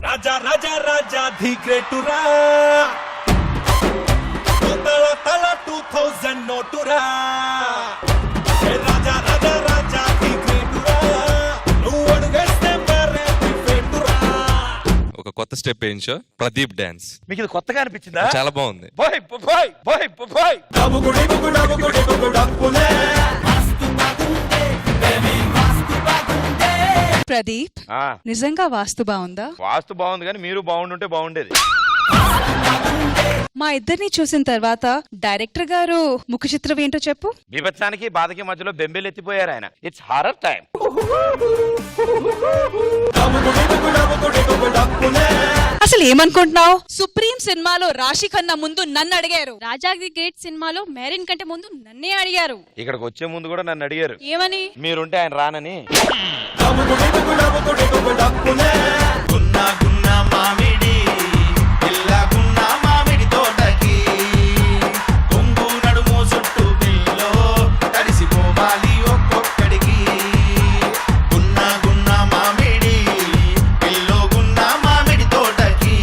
రాజా రాజా రాజా the గ్రేటురా తల తల 2000 నోటురా రాజా రాజా రాజా the గ్రేటురా నువ్వు అడుగేస్తే మరే ది ఫేటురా. ఒక కొత్త స్టెప్ వేయించో, ప్రదీప్ డాన్స్. మీకు ఇది కొత్తగా అనిపించిందా? చాలా బాగుంది. Bye bye bye bye. డబుగుడి బుగుడి బుగుడి బుగుడి డప్పులే ప్రదీప్, నిజంగా వాస్తు బాగుందా? వాస్తు బాగుంది కానీ మీరు బాగుండుంటే బాగుండేది. మా ఇద్దరిని చూసిన తర్వాత డైరెక్టర్ గారు ముఖ చిత్రం ఏంటో చెప్పు. బీభత్సానికి బాధకి మధ్యలో బెంబేలు ఎత్తిపోయారు ఆయన. It's horror time. అసలు ఏమనుకుంటున్నావు? సుప్రీం సినిమాలో రాశి ఖన్నా ముందు నన్ను అడిగారు. రాజా ది గ్రేట్ సినిమాలో మేరిన్ కంటే ముందు నన్నే అడిగారు. ఇక్కడికి వచ్చే ముందు కూడా నన్ను అడిగారు ఏమని? మీరుంటే ఆయన రానని. గున్నా గున్నా మామిడి ఇల్లా గున్నా మామిడి తోటకి కొంగు నడుము చుట్టూ బిల్లో తడిసిపోవాలి ఒక్కొక్కడికి. గున్నా గున్నా మామిడి ఇల్లో గున్నా మామిడి తోటకి.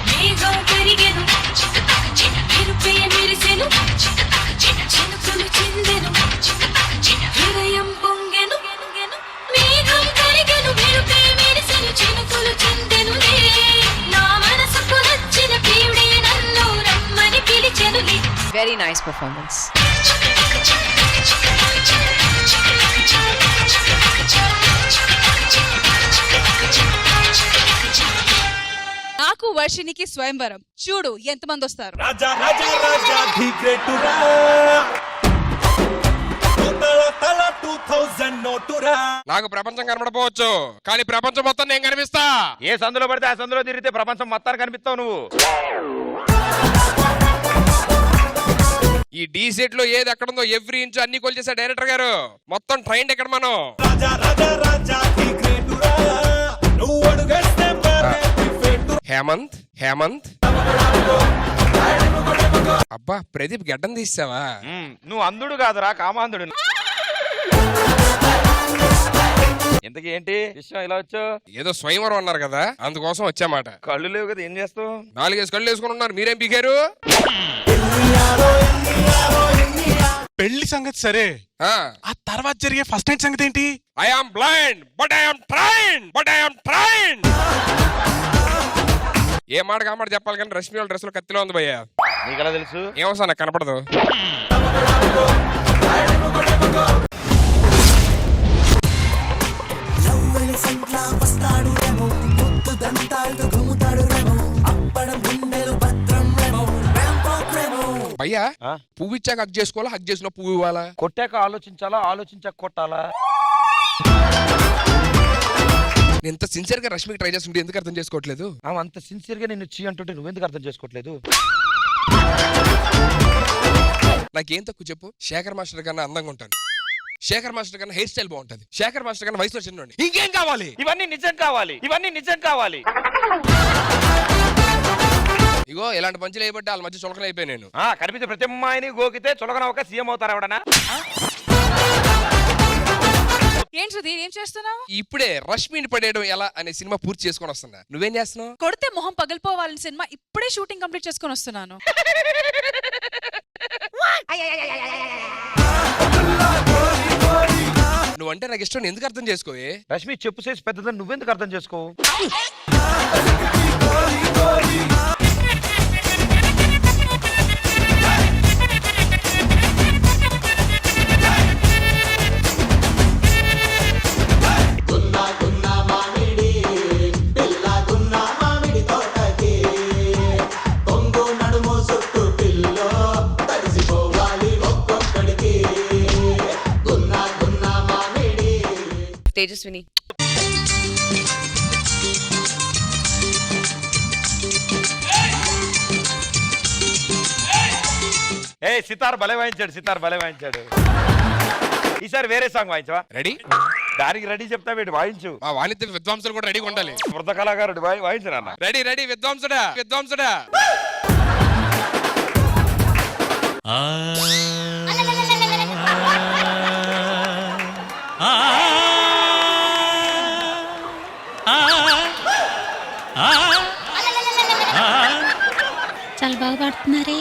మేఘం కరిగెను మెరుపే మెరిసెను చినుకులు చిందెను హృదయం పొంగెను. మేఘం కరిగెను మెరుపే మెరిసెను చినుకులు చిందెనులే నా మనసుకు నచ్చిన ప్రియుడే నన్ను రమ్మని పిలిచెనులే. Very nice performance. నాకు వర్షినికి స్వయంవరం. చూడు ఎంతమంది వస్తారు. రాజా రాజా రాజా ది గ్రేటురా తల తల 2000 నోటురా. నాకు ప్రపంచం కనబడపోవచ్చు, కానీ ప్రపంచం మొత్తం నేను కనిపిస్తా. ఏ సందులో పడితే ఆ సందులో తిరిగితే ప్రపంచం మొత్తాన్ని కనిపిస్తావు నువ్వు. ఈ డీ సెట్ లో ఏది ఎక్కడుందో ఎవ్రీ ఇంచు అన్ని కొలిచేసా డైరెక్టర్ గారు. మొత్తం ట్రైన్ ఎక్కడ మనం. రాజా రాజా రాజా ది గ్రేటురా నువ్వు అడుగేస్తే మరే ది ఫేటురా. హేమంత్ హేమంత్ అబ్బా ప్రదీప్ గడ్డం తీసావా? నువ్వు అందుడు కాదురా కామాంధుడు. ఇంతకీ ఏంటి విషయం ఇలా వచ్చావు? ఏదో స్వయంవరం అన్నారు కదా, అందుకోసం వచ్చామాట. కళ్ళు లేవు కదా, ఏం చేస్తావు? 4 కళ్ళు వేసుకుని ఉన్నారు, మీరేం పీకారు? పెళ్లి సంగతి సరే, ఆ తర్వాత జరిగే ఫస్ట్ నైట్ సంగతి ఏంటి? I am blind but I am trained. ఏ మాట కామాట చెప్పాలి కానీ రష్మి వాళ్ళ డ్రెస్ లో కత్తిలో ఉంది భయ్యా. నీకెలా తెలుసు? ఏమో సార్ నాకు కనపడదు. భయ్యా పువ్వు ఇచ్చాక హక్ చేసుకోవాలా, హక్ చేసిన పువ్వు ఇవ్వాలా? కొట్టాక ఆలోచించాలా, ఆలోచించాక కొట్టాలా? నేను ఇంత సిన్సియర్ గా రష్మికి ట్రై చేస్తుంటే ఎందుకు అర్థం చేసుకోవట్లేదు? అంత సిన్సియర్ గా నిన్ను చీ అంటుంటే నువ్వెందుకు అర్థం చేసుకోవట్లేదు? నాకేం తక్కువ చెప్పు? శేఖర్ మాస్టర్ కన్నా అందంగా ఉంటాను, శేఖర్ మాస్టర్ కన్నా హెయిర్ స్టైల్ బాగుంటది, శేఖర్ మాస్టర్ కన్నా వయసులో చిన్నోడి. ఇంకేం కావాలి? ఇవన్నీ నిజం కావాలి, ఇవన్నీ నిజం కావాలి. ఇగో ఇలాంటి పంచులు వేయబట్టి వాళ్ళ మధ్య చులకన అయిపోయి నేను. కనిపించే ప్రతి అమ్మాయిని గోకితే చులకన ఒక సీఎం అవుతారు ఎవడనా? ఏంటి ఏం చేస్తున్నావు? ఇప్పుడే రష్మిని పడేయడం ఎలా అనే సినిమా పూర్తి చేసుకొని వస్తున్నా. నువ్వేం చేస్తున్నావు? కొడితే మొహం పగిలిపోవాలని సినిమా ఇప్పుడే షూటింగ్ కంప్లీట్ చేసుకొని వస్తున్నాను. నువ్వంటే నాకు ఇష్టం, ఎందుకు అర్థం చేసుకోవే? రష్మి చెప్పు చేసి పెద్దదని నువ్వెందుకు అర్థం చేసుకోవు? Tejaswini. సితార్ భలే వాయించాడు, సితార్ భలే వాయించాడు. ఈసారి వేరే సాంగ్ వాయించవా? రెడీ? దానికి రెడీ చెప్తా వీడు వాయించు. మా వాణిజ్య విద్వాంసులు కూడా రెడీగా ఉండాలి. వృద్ధ కళాకారుడు వాయించు నాన్న. రెడీ రెడీ విద్వాంసుడా విద్వాంసుడా. చాలా బాగా పాడుతున్నారే.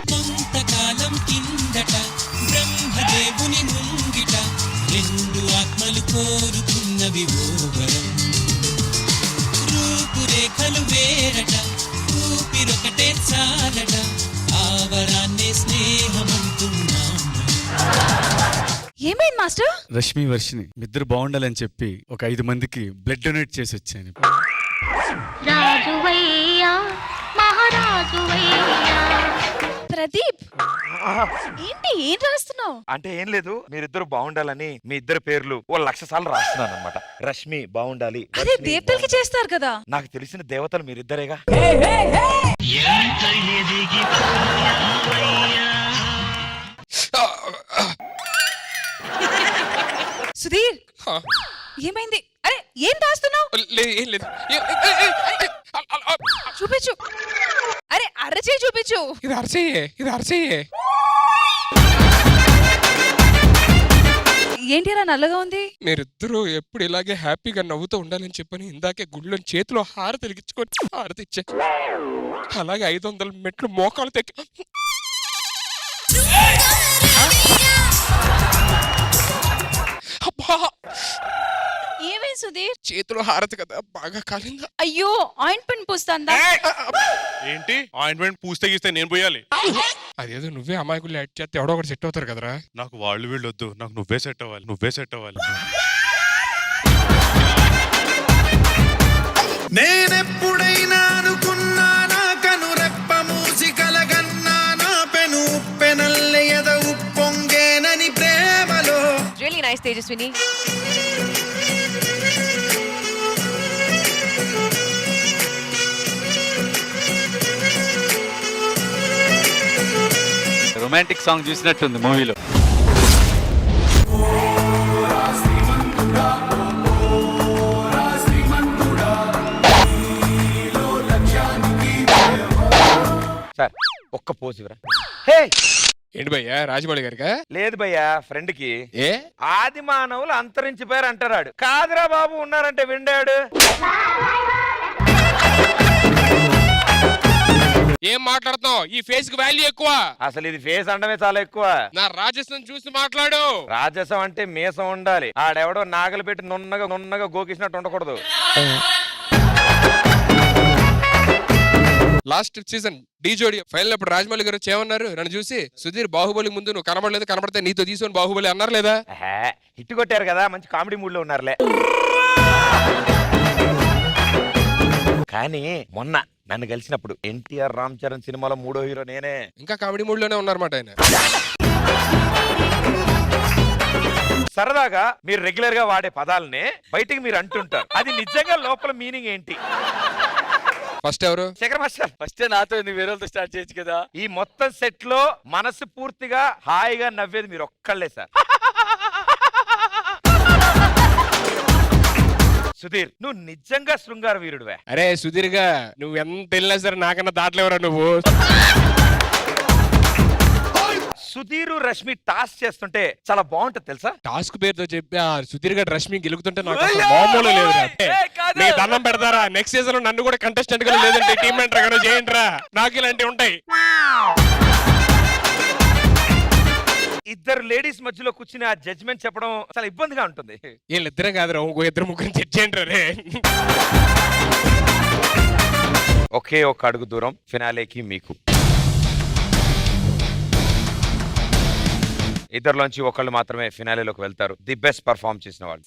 కొంతకాలం కిందట బ్రహ్మదేవుని ముంగిట రెండు ఆత్మలు కోరుకున్నవి ఓవరం. రూపురేఖలు వేరట ఊపిరొకటే చాలట ఆవరాన్నే స్నేహమంటున్నాము. ఏమైంది మాస్టర్? రష్మి వర్షిని ఇద్దరు బాగుండాలని చెప్పి ఒక 5 మందికి బ్లడ్ డొనేట్ చేసి వచ్చాను. రాజువయ్యా మహారాజువయ్యా. ప్రదీప్ ఏంటి ఏం రాస్తున్నావు? అంటే ఏం లేదు, మీరిద్దరు బాగుండాలని మీ ఇద్దరు పేర్లు 1,00,000 సార్లు రాస్తున్నాను అనమాట. రష్మి బాగుండాలి. అదే దేవతలకి చేస్తారు కదా. నాకు తెలిసిన దేవతలు మీరిద్దరేగా. సుధీర్ ఏమైంది? అరే ఏం రాస్తున్నావు? ఏం లేదు. చూపించు. అరే అరచేయి చూపించు. ఇది అరచేయే ఇది అరచేయే. ఏంటి అలా నల్లగా ఉంది? మీరిద్దరూ ఎప్పుడు ఇలాగే హ్యాపీగా నవ్వుతూ ఉండాలని చెప్పని ఇందాకే గుడిలో చేతిలో హారతి వెలిగించుకొని హారతి ఇచ్చా. అలాగే 500 మెట్లు మోకాలు తెక్కి అబ్బా ఏమైంది సుధీర్? చేతిలో హారతి కదా బాగా కాలిందా. అయ్యో ఆయింట్మెంట్ పూస్తాందా? ఏంటి ఆయింట్మెంట్ పూస్తే గీస్తే నేను పోయాలి? అదేదో నువ్వే అమాయకులు యాడ్ చేస్తే ఎవడో ఒకటి సెట్ అవుతారు కదరా. నాకు వాళ్ళు వీళ్ళు వద్దు, నాకు నువ్వే సెట్ అవ్వాలి, నువ్వే సెట్ అవ్వాలి. నేనెప్పుడైనా అనుకున్నానా కనురెప్ప మూసి కలగన్నానా పెను ఉప్పెనల్లె ఎద ఉప్పొంగేనని ప్రేమలో. Really nice, Tejaswini. Romantic song చూసినట్టుంది మూవీలో. సార్ ఒక్క పోజ్ ఇవ్వరా. హే ఏంటి భయ్యా రాజమౌళి గారికా? లేదు భయ్యా, ఫ్రెండ్ కి. ఏ ఆది మానవులు అంతరించిపోయారు అంటారాడు. కాదురా బాబు ఉన్నారంటే విండాడు. ఏం మాట్లాడుతున్నావు? ఈ ఫేస్ కి వాల్యూ ఎక్కువ. అసలు ఇది ఫేస్ అండమే చాలా ఎక్కువ. నా రాజస్థాన్ చూసి మాట్లాడు. రాజసం అంటే మీసం ఉండాలి. ఆడెవడో నాగలు పెట్టి నున్నగా గోకిసినట్టు ఉండకూడదు. లాస్ట్ సీజన్ డి జోడి ఫైనల్ అప్పుడు రాజమౌళి గారు ఏమన్నారు? నన్ను చూసి సుధీర్ బాహుబలి ముందు నువ్వు కనబడలేదు, కనబడితే నీతో తీసుకొని బాహుబలి అన్నారు లేదా? హిట్ కొట్టారు కదా, మంచి కామెడీ మూడ్ లో ఉన్నారులే. కానీ మొన్న నన్ను కలిసినప్పుడు ఎన్టీఆర్ రామ్ చరణ్ సినిమాలో 3వ హీరో నేనే. ఇంకా కామెడీ మూడ్ లోనే ఉన్నారన్నమాట ఆయన. సరదాగా మీరు రెగ్యులర్ గా వాడే పదాలనే బయటికి మీరు అంటుంటారు. అది నిజంగా లోపల మీనింగ్ ఏంటి? ఫస్ట్ ఎవరు? శేఖర్ మాస్టర్. ఫస్ట్ నాతో వేరే వాళ్ళతో స్టార్ట్ చేయొచ్చు కదా. ఈ మొత్తం సెట్ లో మనసు పూర్తిగా హాయిగా నవ్వేది మీరు ఒక్కళ్ళే సార్. సుధీర్ నువ్వు నిజంగా శృంగార వీరుడువే. అరే సుధీర్ గా నువ్వు ఎంత వెళ్ళినా సరే నాకన్నా దాటలేవరా నువ్వు. సుధీర్ రష్మి టాస్క్ చేస్తుంటే చాలా బాగుంటది తెలుసా. టాస్క్ పేరుతో చెప్పి ఆ సుధీర్ గా రష్మి గెలుగుతుంటే నాకు అసలు మామూలు లేదు. మీ దండం పెడతారా? నెక్స్ట్ సీజన్ లో నన్ను కూడా కంటెస్టెంట్ గా లేదంటే టీమ్ మెంటర్ గా చేయండి. నాకు ఇలాంటివి ఉంటాయి. ఇద్దరు లేడీస్ మధ్యలో కూర్చుని ఆ జడ్జ్మెంట్ చెప్పడం చాలా ఇబ్బందిగా ఉంటుంది. వీళ్ళిద్దరే కాదురా, ఇంకో 2-3 జడ్జ్ చేయండి రే. ఒకే ఒక అడుగు దూరం ఫినాలేకి మీకు. ఇద్దరులోంచి ఒకళ్ళు మాత్రమే ఫినాలేలోకి వెళ్తారు. ది బెస్ట్ పర్ఫార్మ్ చేసిన వాళ్ళు.